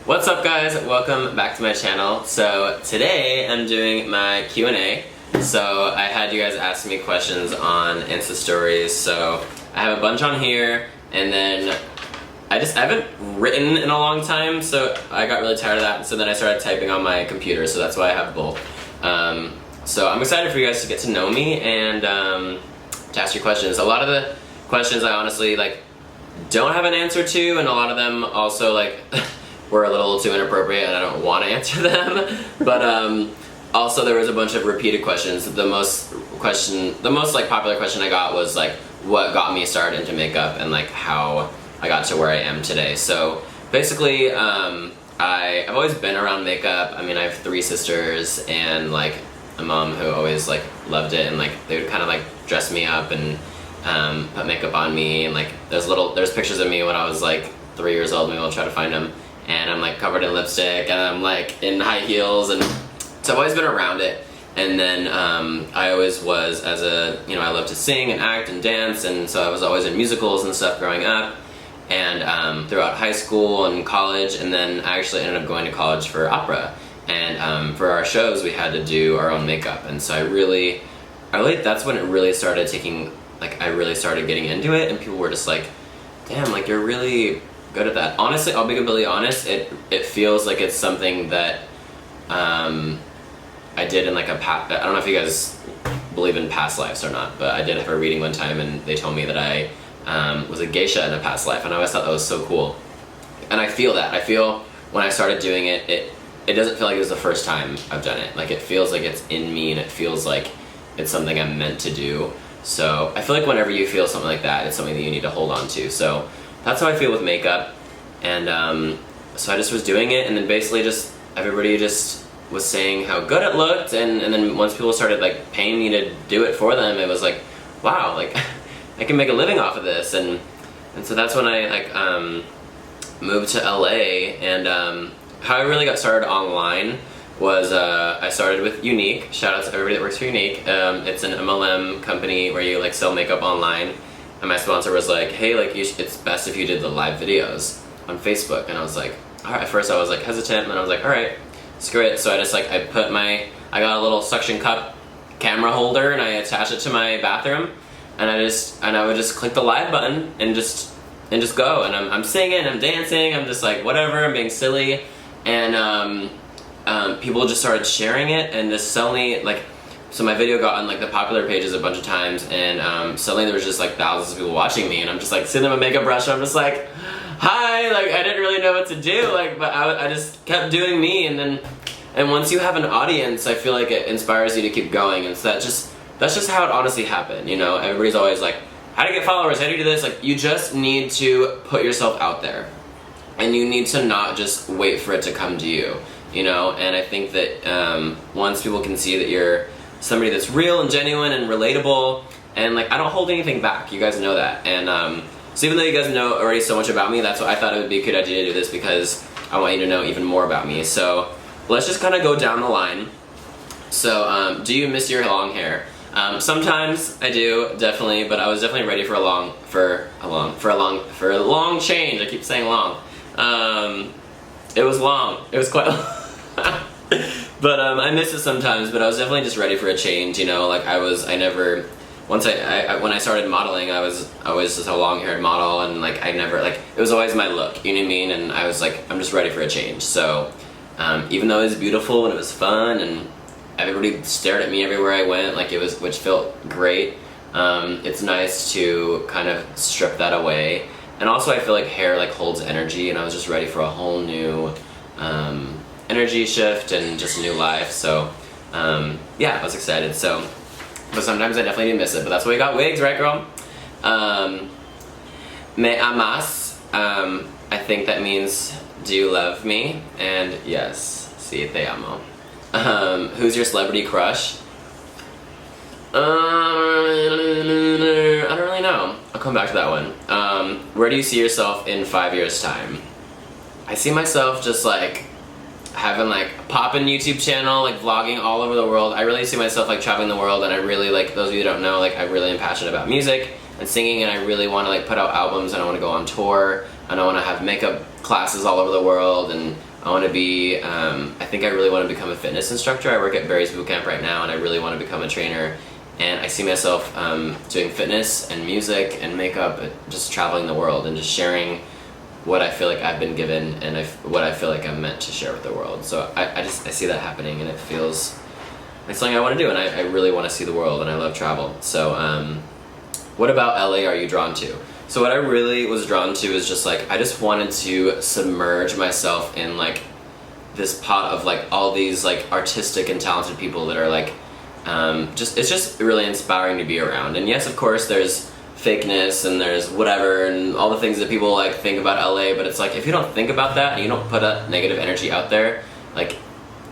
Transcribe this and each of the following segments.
What's up guys? Welcome back to my channel. So today I'm doing my Q&A. So I had you guys ask me questions on Insta stories. So I have a bunch on here, and then I haven't written in a long time, so I got really tired of that. So then I started typing on my computer, so that's why I have both. So I'm excited for you guys to get to know me and to ask you questions. A lot of the questions I honestly don't have an answer to, and a lot of them also were a little too inappropriate and I don't want to answer them. But also there was a bunch of repeated questions. The most popular question I got was what got me started into makeup and how I got to where I am today. So basically I've always been around makeup. I mean, I have 3 sisters and a mom who always loved it, and they would kind of dress me up and put makeup on me, and there's pictures of me when I was 3 years old. Maybe I'll try to find them. And I'm covered in lipstick, and I'm in high heels, and so I've always been around it. And then I always was, I love to sing and act and dance, and so I was always in musicals and stuff growing up, and throughout high school and college. And then I actually ended up going to college for opera, and for our shows we had to do our own makeup. And so I really that's when it really started taking, I really started getting into it, and people were just damn, you're really good at that. Honestly, I'll be completely honest, it feels like it's something that I did in a past. I don't know if you guys believe in past lives or not, but I did have a reading one time, and they told me that I was a geisha in a past life, and I always thought that was so cool. And I feel that. I feel when I started doing it, it doesn't feel like it was the first time I've done it. It feels like it's in me, and it feels like it's something I'm meant to do. So I feel like whenever you feel something like that, it's something that you need to hold on to. So that's how I feel with makeup. And so I just was doing it, and then basically everybody just was saying how good it looked, and then once people started paying me to do it for them, it was wow, I can make a living off of this. And so that's when I moved to LA. And how I really got started online was I started with Unique. Shout out to everybody that works for Unique. It's an MLM company where you sell makeup online, and my sponsor was hey, it's best if you did the live videos on Facebook. And I was alright. At first I was hesitant, and then I was alright, screw it. So I got a little suction cup camera holder, and I attached it to my bathroom, and I would just click the live button and just go, and I'm singing, I'm dancing, I'm just whatever, I'm being silly. And people just started sharing it, and just suddenly so my video got on the popular pages a bunch of times, and suddenly there was just thousands of people watching me, and I'm just sitting there with a makeup brush, and I'm just hi, I didn't really know what to do, but I just kept doing me. And once you have an audience, I feel like it inspires you to keep going. And so that's just how it honestly happened. Everybody's always how do you get followers, how do you do this? You just need to put yourself out there, and you need to not just wait for it to come to you, And I think that once people can see that you're somebody that's real and genuine and relatable, and I don't hold anything back, you guys know that. And so even though you guys know already so much about me, that's why I thought it would be a good idea to do this, because I want you to know even more about me. So let's just kind of go down the line. So do you miss your long hair? Sometimes I do, definitely, but I was definitely ready for a long change. I keep saying long. It was long. It was quite long. But I miss it sometimes, but I was definitely just ready for a change, when I started modeling, I was always just a long-haired model, and I never, it was always my look, you know what I mean? And I was I'm just ready for a change. So even though it was beautiful and it was fun, and everybody stared at me everywhere I went, which felt great, it's nice to kind of strip that away. And also I feel hair holds energy, and I was just ready for a whole new energy shift and just new life. So yeah, I was excited. So, but sometimes I definitely do miss it, but that's why we got wigs, right, girl? Me amas, I think that means, do you love me? And yes, si te amo. Who's your celebrity crush? I don't really know. I'll come back to that one. Where do you see yourself in 5 years' time? I see myself just having a poppin' YouTube channel, vlogging all over the world. I really see myself traveling the world, and I really those of you who don't know, I really am passionate about music and singing, and I really want to put out albums, and I want to go on tour, and I want to have makeup classes all over the world, and I want to be, I think I really want to become a fitness instructor. I work at Barry's Bootcamp right now, and I really want to become a trainer. And I see myself doing fitness and music and makeup, just traveling the world and just sharing what I feel like I've been given and what I feel like I'm meant to share with the world. So I see that happening, and it feels like something I want to do, and I really want to see the world, and I love travel. So what about LA are you drawn to? So what I really was drawn to is just like, I just wanted to submerge myself in like this pot of like all these like artistic and talented people that are like, it's just really inspiring to be around. And yes, of course, there's fakeness and there's whatever and all the things that people like think about LA, but it's like, if you don't think about that and you don't put a negative energy out there, like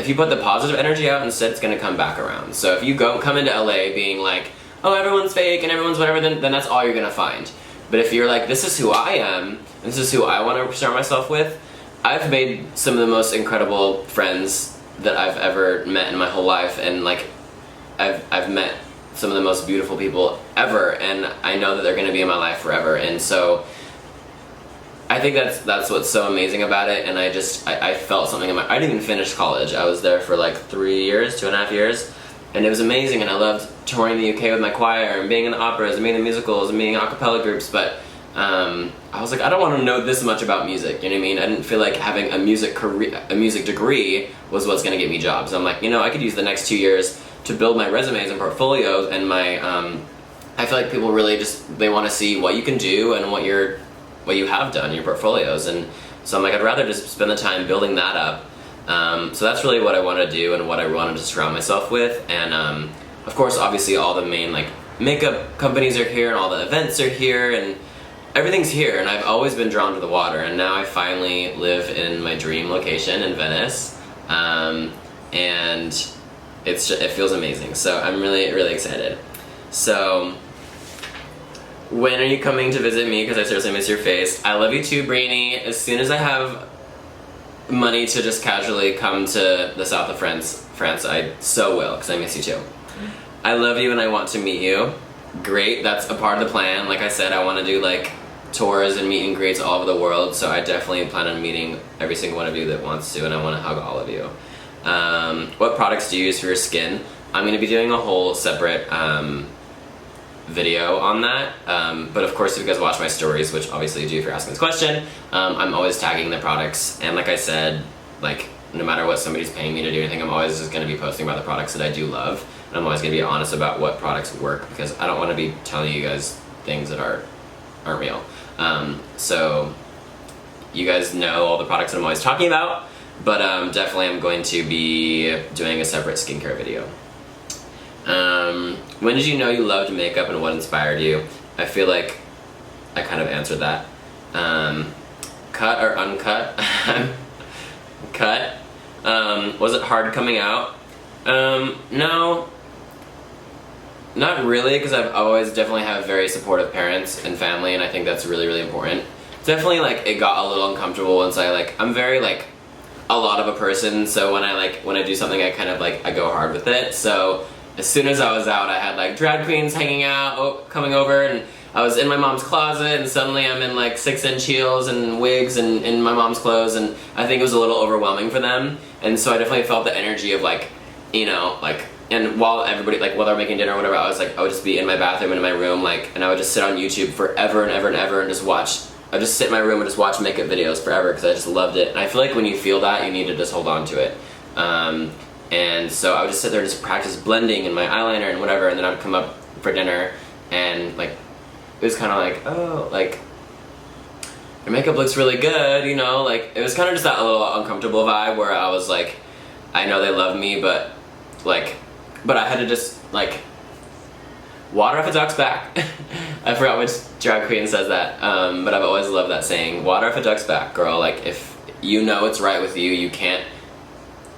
if you put the positive energy out instead, it's gonna come back around. So if you come into LA being like, oh, everyone's fake and everyone's whatever, then that's all you're gonna find. But if you're like, this is who I am, and this is who I want to surround myself with, I've made some of the most incredible friends that I've ever met in my whole life, and like, I've met some of the most beautiful people ever, and I know that they're going to be in my life forever. And so I think that's what's so amazing about it. And I felt something I didn't even finish college. I was there for like 3 years, 2.5 years, and it was amazing, and I loved touring the UK with my choir and being in the operas and being in the musicals and being in a cappella groups, but I was like, I don't want to know this much about music, you know what I mean? I didn't feel like having a music degree was what's going to get me jobs. I'm like, I could use the next 2 years to build my resumes and portfolios, and my I feel like people really they want to see what you can do and what you have done, your portfolios. And so I'm like, I'd rather just spend the time building that up. So that's really what I want to do and what I wanted to surround myself with. And of course, obviously, all the main like makeup companies are here, and all the events are here, and everything's here. And I've always been drawn to the water, and now I finally live in my dream location in Venice, and it feels amazing. So I'm really, really excited. So when are you coming to visit me? Because I seriously miss your face. I love you too, Brainy. As soon as I have money to just casually come to the south of France, I so will, because I miss you too. I love you and I want to meet you. Great, that's a part of the plan. Like I said, I want to do like tours and meet and greets all over the world, so I definitely plan on meeting every single one of you that wants to, and I want to hug all of you. What products do you use for your skin? I'm going to be doing a whole separate video on that, but of course if you guys watch my stories, which obviously you do if you're asking this question, I'm always tagging the products, and like I said, like no matter what somebody's paying me to do anything, I'm always just going to be posting about the products that I do love, and I'm always going to be honest about what products work, because I don't want to be telling you guys things that aren't real. So you guys know all the products that I'm always talking about, but definitely I'm going to be doing a separate skincare video. When did you know you loved makeup and what inspired you? I feel like I kind of answered that. Cut or uncut? Cut. Was it hard coming out? No. Not really, because I've always definitely have very supportive parents and family, and I think that's really, really important. Definitely, like, it got a little uncomfortable once I'm very, like, a lot of a person, so when I do something, I kind of, like, I go hard with it. So as soon as I was out, I had, like, drag queens hanging out, coming over, and I was in my mom's closet, and suddenly I'm in, like, 6-inch heels and wigs and in my mom's clothes, and I think it was a little overwhelming for them. And so I definitely felt the energy of, like, and while everybody, like, while they were making dinner or whatever, I would just be in my bathroom and in my room, like, and I would just sit on YouTube forever and ever and ever and just watch. I'd just sit in my room and just watch makeup videos forever because I just loved it. And I feel like when you feel that, you need to just hold on to it. And so I would just sit there and just practice blending and my eyeliner and whatever, and then I'd come up for dinner and, like, it was kind of like, oh, like, your makeup looks really good, you know? Like, it was kind of just that little uncomfortable vibe where I was like, I know they love me, but, like, but I had to just, like, water off a duck's back. I forgot which drag queen says that, but I've always loved that saying, water off a duck's back, girl. Like, if you know it's right with you, you can't,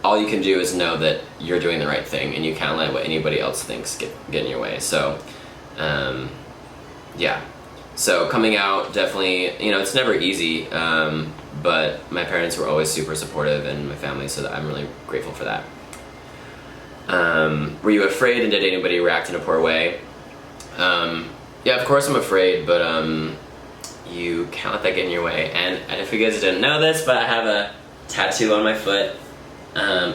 all you can do is know that you're doing the right thing, and you can't let what anybody else thinks get in your way. So, yeah. So coming out, definitely, you know, it's never easy, but my parents were always super supportive, and my family, so that I'm really grateful for that. Were you afraid, and did anybody react in a poor way? Yeah, of course I'm afraid, but you can't let that get in your way. And if you guys didn't know this, but I have a tattoo on my foot.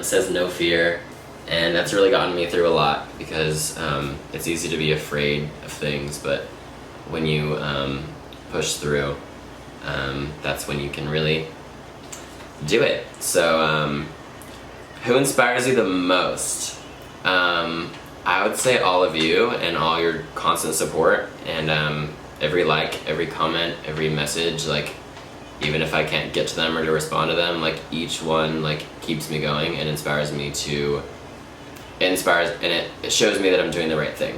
Says no fear, and that's really gotten me through a lot because it's easy to be afraid of things, but when you push through, that's when you can really do it. So who inspires you the most? I would say all of you and all your constant support, and every like, every comment, every message, like even if I can't get to them or to respond to them, like each one like keeps me going and inspires me to, and it shows me that I'm doing the right thing.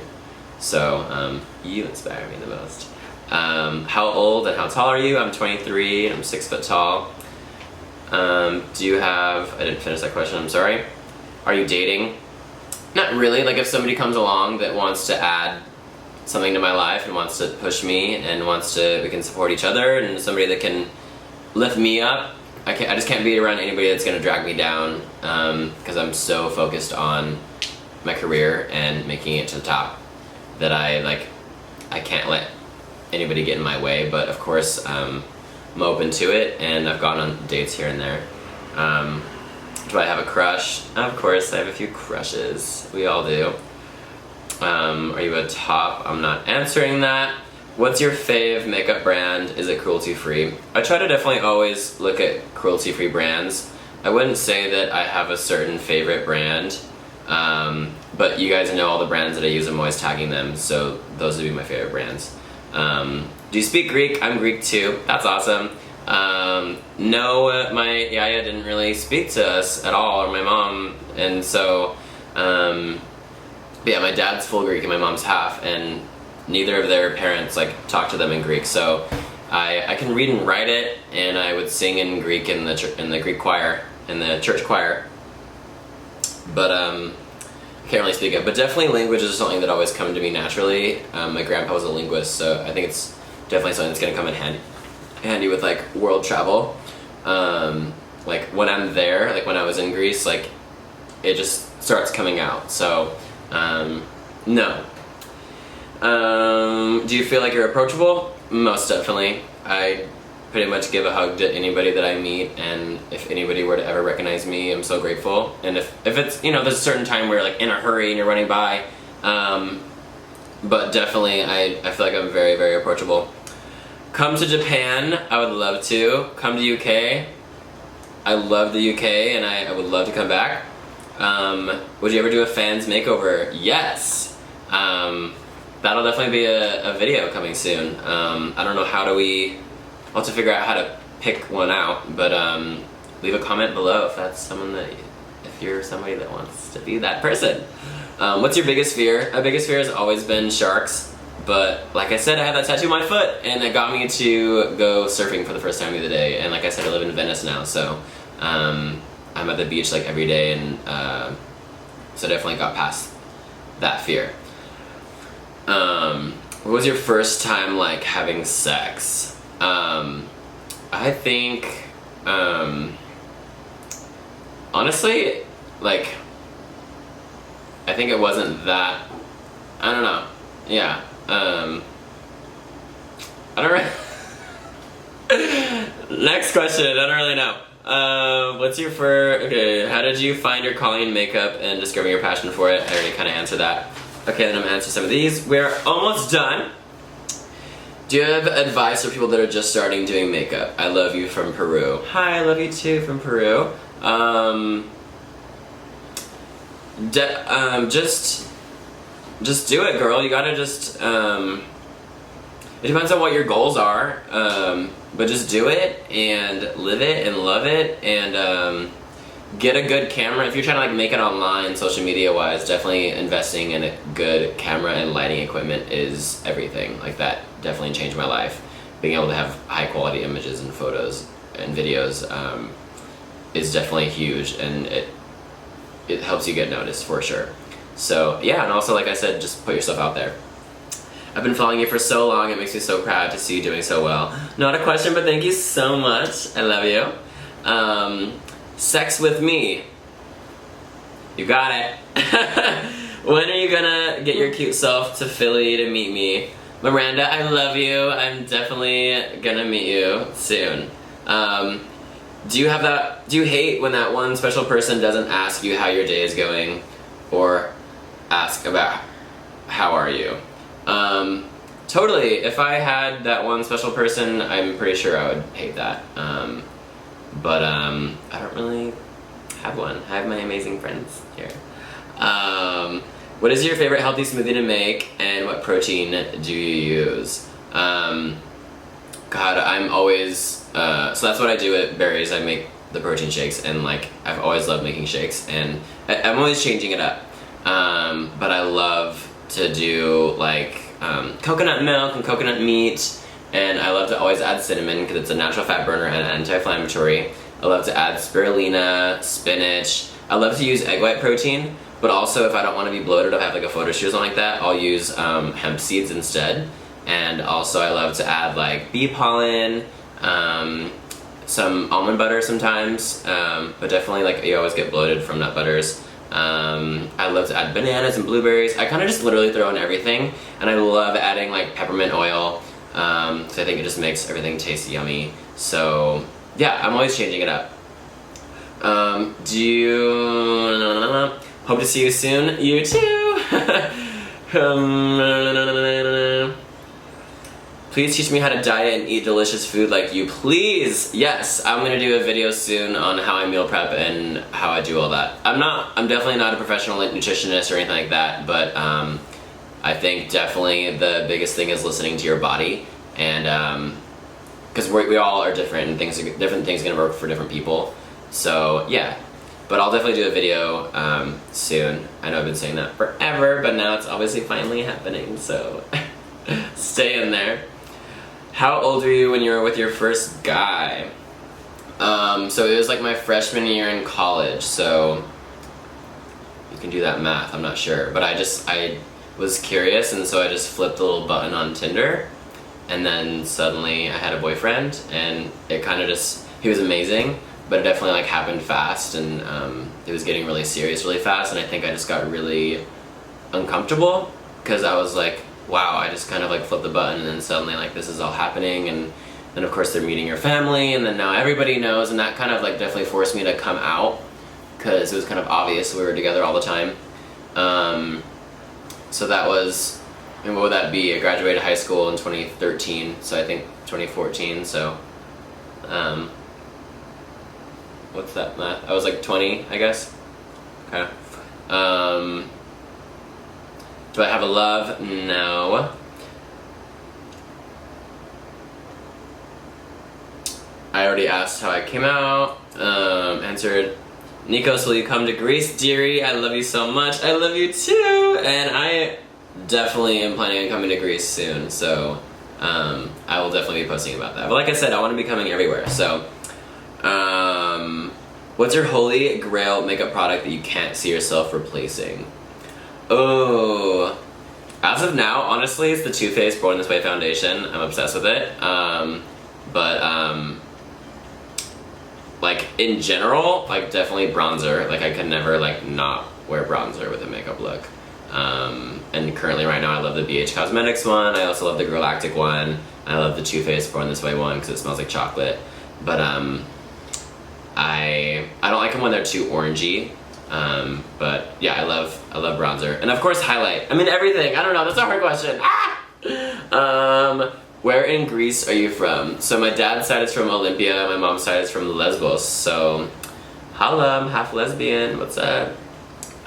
So you inspire me the most. How old and how tall are you? I'm 23, I'm 6 foot tall. Do you have, I didn't finish that question, I'm sorry. Are you dating? Not really. Like if somebody comes along that wants to add something to my life and wants to push me and we can support each other, and somebody that can lift me up. I just can't be around anybody that's gonna drag me down, because I'm so focused on my career and making it to the top that I can't let anybody get in my way. But of course, I'm open to it, and I've gone on dates here and there. Do I have a crush? Of course, I have a few crushes. We all do. Are you a top? I'm not answering that. What's your fave makeup brand? Is it cruelty free? I try to definitely always look at cruelty free brands. I wouldn't say that I have a certain favorite brand, but you guys know all the brands that I use. I'm always tagging them, so those would be my favorite brands. Do you speak Greek? I'm Greek too. That's awesome. No, my yaya didn't really speak to us at all, or my mom, and so yeah, my dad's full Greek and my mom's half, and neither of their parents like talk to them in Greek, so I can read and write it, and I would sing in Greek in the Greek choir, in the church choir, but I can't really speak it. But definitely languages is something that always come to me naturally. My grandpa was a linguist, so I think it's definitely something that's gonna come in handy with like world travel. Like when I'm there, like when I was in Greece, like it just starts coming out. So no. Do you feel like you're approachable? Most definitely. I pretty much give a hug to anybody that I meet, and if anybody were to ever recognize me, I'm so grateful. And if it's, you know, there's a certain time where like in a hurry and you're running by, but definitely I feel like I'm very, very approachable. Come to Japan, I would love to. Come to UK, I love the UK, and I would love to come back. Would you ever do a fans makeover? Yes. That'll definitely be a video coming soon. I don't know I'll have to figure out how to pick one out, but leave a comment below if you're somebody that wants to be that person. What's your biggest fear? My biggest fear has always been sharks, but like I said, I have that tattoo on my foot, and it got me to go surfing for the first time the other day, and like I said, I live in Venice now, so I'm at the beach like every day, and so definitely got past that fear. What was your first time like having sex? I think, honestly, like, I think it wasn't that, I don't know, yeah, I don't really, next question, I don't really know. What's your okay, how did you find your calling in makeup and discovering your passion for it? I already kind of answered that. Okay, then I'm gonna answer some of these. We're almost done. Do you have advice for people that are just starting doing makeup? I love you from Peru. Hi, I love you too from Peru. Just do it, girl. You gotta just, it depends on what your goals are, but just do it and live it and love it, and get a good camera. If you're trying to like make it online, social media wise, definitely investing in a good camera and lighting equipment is everything. Like that definitely changed my life. Being able to have high quality images and photos and videos is definitely huge, and it helps you get noticed for sure. So yeah, and also like I said, just put yourself out there. I've been following you for so long, it makes me so proud to see you doing so well. Not a question, but thank you so much. I love you. Sex with me. You got it. When are you gonna get your cute self to Philly to meet me? Miranda, I love you. I'm definitely gonna meet you soon. Do you have that? Do you hate when that one special person doesn't ask you how your day is going, or ask about how are you? Totally. If I had that one special person, I'm pretty sure I would hate that. But I don't really have one. I have my amazing friends here. What is your favorite healthy smoothie to make, and what protein do you use? God, I'm always, so that's what I do at Berries. I make the protein shakes, and like, I've always loved making shakes, and I'm always changing it up. But I love to do like coconut milk and coconut meat, and I love to always add cinnamon because it's a natural fat burner and anti-inflammatory. I love to add spirulina, spinach. I love to use egg white protein, but also if I don't want to be bloated, if I have like a photo shoot or something like that, I'll use hemp seeds instead. And also I love to add like bee pollen, some almond butter sometimes, but definitely like you always get bloated from nut butters. I love to add bananas and blueberries. I kind of just literally throw in everything, and I love adding like peppermint oil, so I think it just makes everything taste yummy. So yeah, I'm always changing it up. Hope to see you soon. You too. Please teach me how to diet and eat delicious food like you, please. Yes, I'm gonna do a video soon on how I meal prep and how I do all that. I'm definitely not a professional nutritionist or anything like that, but I think definitely the biggest thing is listening to your body, and because we all are different, and different things are gonna work for different people. So yeah, but I'll definitely do a video soon. I know I've been saying that forever, but now it's obviously finally happening, so stay in there. How old were you when you were with your first guy? So it was like my freshman year in college, so you can do that math, I'm not sure. But I was curious, and so I just flipped a little button on Tinder, and then suddenly I had a boyfriend, and it kind of just, he was amazing, but it definitely like happened fast, and it was getting really serious really fast, and I think I just got really uncomfortable, because I was like, wow, I just kind of like flipped the button, and then suddenly like this is all happening, and then of course they're meeting your family, and then now everybody knows, and that kind of like definitely forced me to come out, because it was kind of obvious we were together all the time. So that was, and what would that be? I graduated high school in 2013, so I think 2014, so what's that math? I was like 20, I guess. Okay. Do I have a love? No. I already asked how I came out. Answered, Nikos, will you come to Greece, dearie? I love you so much. I love you too. And I definitely am planning on coming to Greece soon, so I will definitely be posting about that. But like I said, I want to be coming everywhere, so what's your holy grail makeup product that you can't see yourself replacing? Oh, as of now, honestly, it's the Too Faced Born This Way foundation. I'm obsessed with it. Like in general, like definitely bronzer. Like I could never like not wear bronzer with a makeup look. And currently right now I love the BH Cosmetics one. I also love the Galactic one. I love the Too Faced Born This Way one because it smells like chocolate. But I don't like them when they're too orangey. But yeah, I love bronzer, and of course highlight. I mean everything. I don't know. That's a hard question. Where in Greece are you from? So my dad's side is from Olympia. My mom's side is from Lesbos. So, holla, I'm half lesbian. What's up?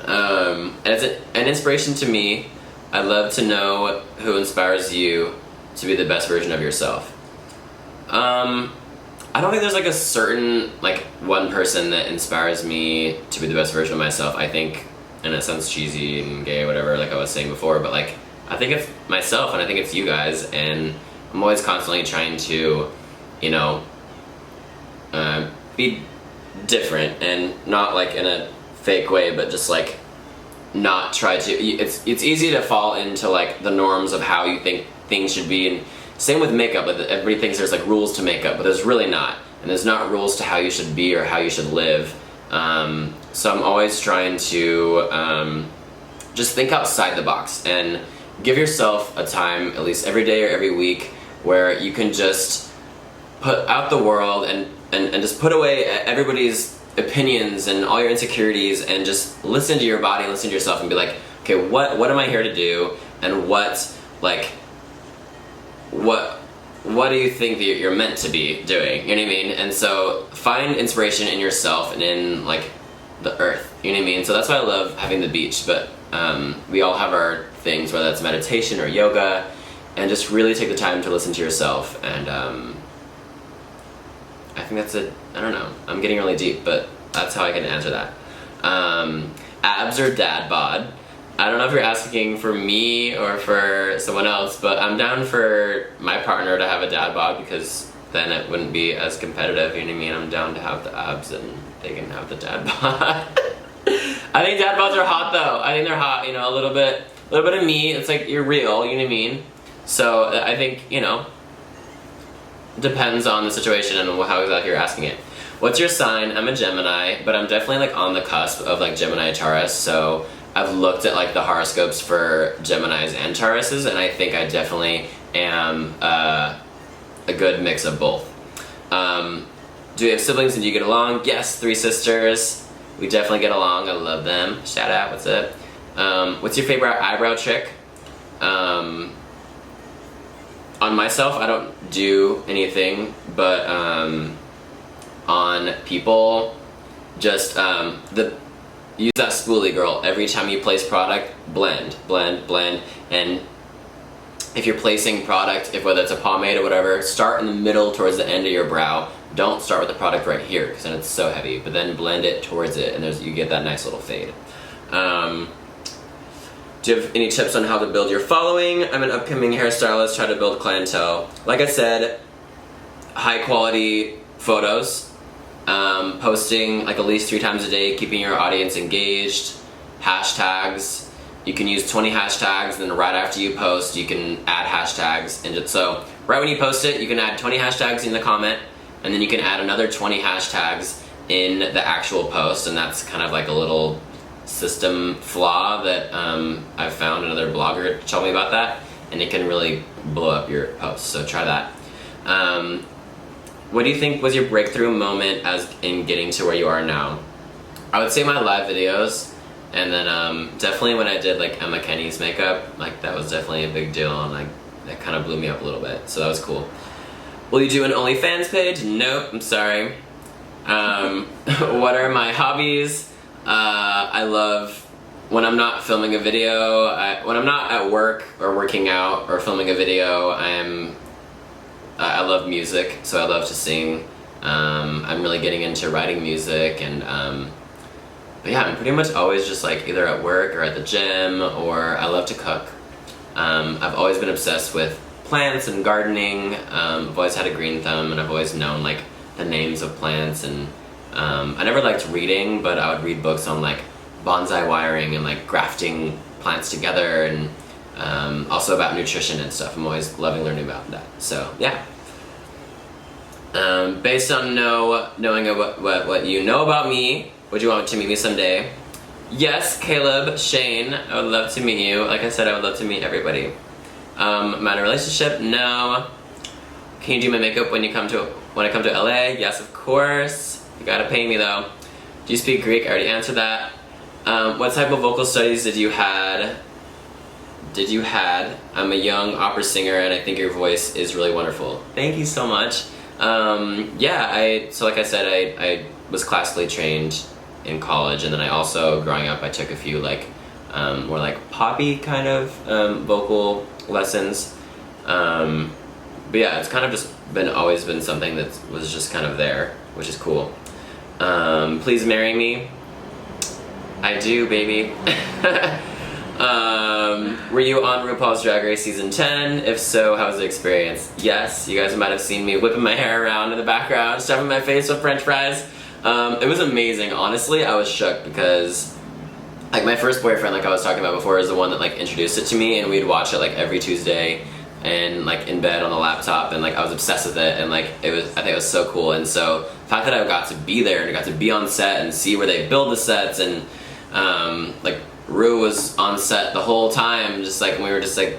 And it's an inspiration to me. I'd love to know who inspires you to be the best version of yourself. I don't think there's like a certain like one person that inspires me to be the best version of myself. I think, and it sounds cheesy and gay or whatever, like I was saying before, but like I think it's myself, and I think it's you guys, and I'm always constantly trying to, you know, be different, and not like in a fake way, but just like not try to. It's easy to fall into like the norms of how you think things should be, and same with makeup. Like everybody thinks there's like rules to makeup, but there's really not, and there's not rules to how you should be or how you should live. So I'm always trying to just think outside the box and give yourself a time, at least every day or every week, where you can just put out the world and and just put away everybody's opinions and all your insecurities, and just listen to your body, listen to yourself, and be like, okay, what am I here to do, and what do you think that you're meant to be doing? You know what I mean? And so find inspiration in yourself and in like the earth. You know what I mean? So that's why I love having the beach. But we all have our things, whether that's meditation or yoga, and just really take the time to listen to yourself. And I think that's it. I don't know. I'm getting really deep, but that's how I can answer that. Abs or dad bod? I don't know if you're asking for me or for someone else, but I'm down for my partner to have a dad bod, because then it wouldn't be as competitive, you know what I mean? I'm down to have the abs and they can have the dad bod. I think dad bods are hot though. I think they're hot, you know, a little bit of me. It's like you're real, you know what I mean? So I think, you know, depends on the situation and how exactly you're asking it. What's your sign? I'm a Gemini, but I'm definitely like on the cusp of like Gemini Taurus, so I've looked at like the horoscopes for Geminis and Tauruses, and I think I definitely am a good mix of both. Do you have siblings and do you get along? Yes, 3 sisters. We definitely get along. I love them. Shout out, what's up? What's your favorite eyebrow trick? On myself, I don't do anything, but on people, just use that spoolie, girl. Every time you place product, blend, blend, blend. And if you're placing product, whether it's a pomade or whatever, start in the middle towards the end of your brow. Don't start with the product right here, because then it's so heavy. But then blend it towards it, and you get that nice little fade. Do you have any tips on how to build your following? I'm an upcoming hairstylist, try to build clientele. Like I said, high quality photos. Posting like at least 3 times a day, keeping your audience engaged. Hashtags. You can use 20 hashtags, and then right after you post, you can add hashtags. And so right when you post it, you can add 20 hashtags in the comment, and then you can add another 20 hashtags in the actual post. And that's kind of like a little system flaw that I've found. Another blogger told me about that, and it can really blow up your posts. So try that. What do you think was your breakthrough moment as in getting to where you are now? I would say my live videos, and then definitely when I did like Emma Kenny's makeup, like that was definitely a big deal, and like that kind of blew me up a little bit, so that was cool. Will you do an OnlyFans page? Nope, I'm sorry. What are my hobbies? I love when I'm not filming a video, when I'm not at work or working out or filming a video, I love music, so I love to sing. I'm really getting into writing music, and but yeah, I'm pretty much always just like either at work or at the gym, or I love to cook. I've always been obsessed with plants and gardening. I've always had a green thumb, and I've always known like the names of plants, and I never liked reading, but I would read books on like bonsai wiring and like grafting plants together, and also about nutrition and stuff. I'm always loving learning about that. So yeah. Based on knowing what you know about me, would you want to meet me someday? Yes, Caleb, Shane, I would love to meet you. Like I said, I would love to meet everybody. Am I in a relationship? No. Can you do my makeup when I come to LA? Yes, of course. You gotta pay me though. Do you speak Greek? I already answered that. What type of vocal studies did you had? I'm a young opera singer, and I think your voice is really wonderful. Thank you so much. So like I said, I was classically trained in college, and then I also, growing up, I took a few like more like poppy kind of vocal lessons. But yeah, it's kind of just always been something that was just kind of there, which is cool. Please marry me. I do, baby. Were you on RuPaul's Drag Race Season 10? If so, how was the experience? Yes, you guys might have seen me whipping my hair around in the background, stuffing my face with french fries. It was amazing. Honestly, I was shook because like my first boyfriend, like I was talking about before, is the one that like introduced it to me, and we'd watch it like every Tuesday and like in bed on the laptop, and like I was obsessed with it, and like I think it was so cool. And so the fact that I got to be there and got to be on set and see where they build the sets, and like Ru was on set the whole time, just like, and we were just like,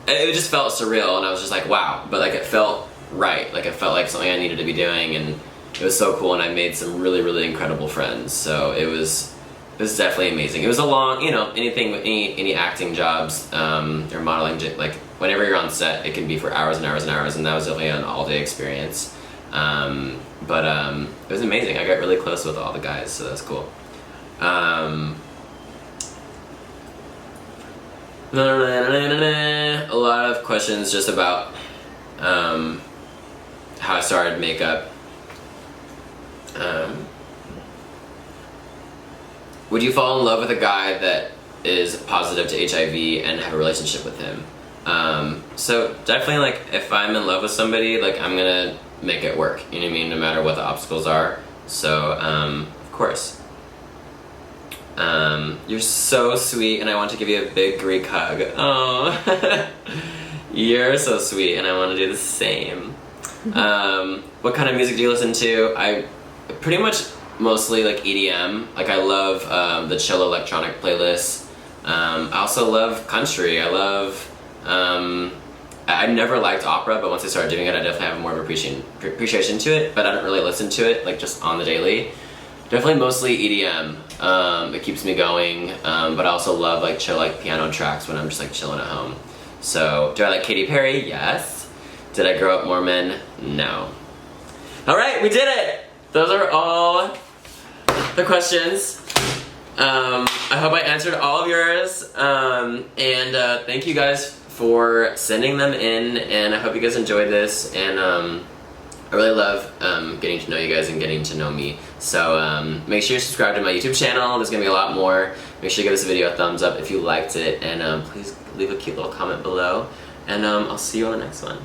it just felt surreal, and I was just like, wow. But like it felt right, like it felt like something I needed to be doing, and it was so cool, and I made some really, really incredible friends. So it was definitely amazing. It was a long, you know, any acting jobs or modeling, like whenever you're on set, it can be for hours and hours and hours, and that was definitely an all-day experience. But it was amazing. I got really close with all the guys, so that's cool. A lot of questions just about how I started makeup. Would you fall in love with a guy that is positive to HIV and have a relationship with him? So definitely, like, if I'm in love with somebody, like, I'm gonna make it work, you know what I mean, no matter what the obstacles are. So of course. You're so sweet, and I want to give you a big Greek hug. Oh, you're so sweet, and I want to do the same. What kind of music do you listen to? I pretty much mostly like EDM. Like, I love the chill electronic playlists. I also love country. I love I never liked opera, but once I started doing it, I definitely have more of appreciation to it, but I don't really listen to it like just on the daily. Definitely mostly EDM. It keeps me going, but I also love like chill like piano tracks when I'm just like chilling at home. So, do I like Katy Perry? Yes. Did I grow up Mormon? No. Alright, we did it! Those are all the questions. I hope I answered all of yours, and thank you guys for sending them in, and I hope you guys enjoyed this, and I really love getting to know you guys and getting to know me. So make sure you subscribe to my YouTube channel. There's gonna be a lot more. Make sure you give this video a thumbs up if you liked it, and please leave a cute little comment below, and I'll see you on the next one.